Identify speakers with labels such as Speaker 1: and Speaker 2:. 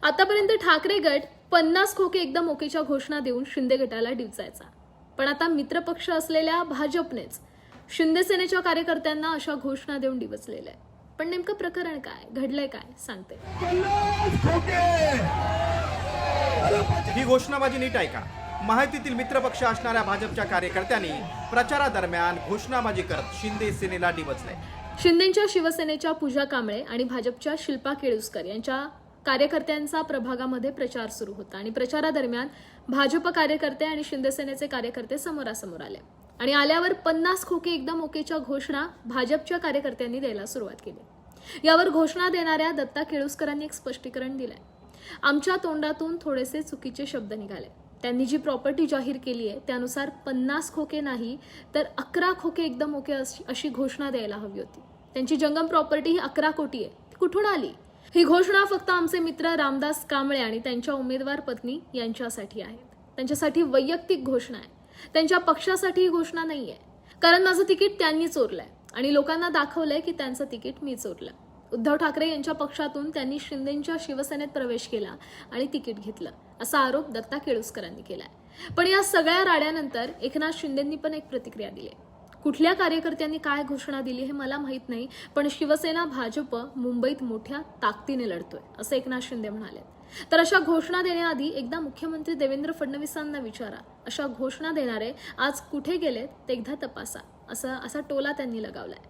Speaker 1: आतापर्यंत ठाकरे गट 50 खोके एकदम ओकेच्या घोषणा देऊन शिंदे गटाला डिवचायचा. पण आता मित्रपक्ष असलेल्या भाजपनेच शिंदे सेनेच्या कार्यकर्त्यांना अशा घोषणा देऊन डिवचलेलं आहे. पण नेमकं प्रकरण काय, घडलंय काय, सांगते.
Speaker 2: ही घोषणाबाजी नीट ऐका. माहितीतील मित्रपक्ष असणाऱ्या भाजपच्या कार्यकर्त्यांनी प्रचारादरम्यान घोषणाबाजी करत शिंदे सेनेला डिवचले.
Speaker 1: शिंदेच्या शिवसेनेच्या पूजा कांबळे आणि भाजपच्या शिल्पा केळुसकर यांच्या कार्यकर्त्यांचा प्रभागामध्ये प्रचार सुरू होता आणि प्रचारादरम्यान भाजप कार्यकर्ते आणि शिंदे सेनेचे कार्यकर्ते समोरासमोर आले आणि आल्यावर 50 खोके एकदम ओकेच्या घोषणा भाजपच्या कार्यकर्त्यांनी द्यायला सुरुवात केली. यावर घोषणा देणाऱ्या दत्ता केळुसकरांनी एक स्पष्टीकरण दिलंय. आमच्या तोंडातून थोडेसे चुकीचे शब्द निघाले. त्यांनी जी प्रॉपर्टी जाहीर केली आहे त्यानुसार 50 खोके नाही तर 11 खोके एकदम ओके अशी घोषणा द्यायला हवी होती. त्यांची जंगम प्रॉपर्टी ही 11 कोटी आहे, ती कुठून आली? ही घोषणा फक्त आमचे मित्र रामदास कांबळे आणि त्यांच्या उमेदवार पत्नी यांच्यासाठी आहे. त्यांच्यासाठी वैयक्तिक घोषणा आहे. त्यांच्या पक्षासाठी ही घोषणा नाहीये. कारण माझं तिकीट त्यांनी चोरलंय आणि लोकांना दाखवलंय की त्यांचं तिकीट मी चोरलं. उद्धव ठाकरे यांच्या पक्षातून त्यांनी शिंदेच्या शिवसेनेत प्रवेश केला आणि तिकीट घेतलं, असा आरोप दत्ता केळुसकरांनी केलाय. पण या सगळ्या राड्यानंतर एकनाथ शिंदेंनी पण एक प्रतिक्रिया दिली. कुठल्या कार्यकर्त्यांनी काय घोषणा दिली हे मला माहित नाही, पण शिवसेना भाजप मुंबईत मोठ्या ताकदीने लढतोय, असं एकनाथ शिंदे म्हणाले. तर अशा घोषणा देण्याआधी एकदा मुख्यमंत्री देवेंद्र फडणवीसांना विचारा, अशा घोषणा देणारे आज कुठे गेलेत ते एकदा तपासा, असा टोला त्यांनी लगावलाय.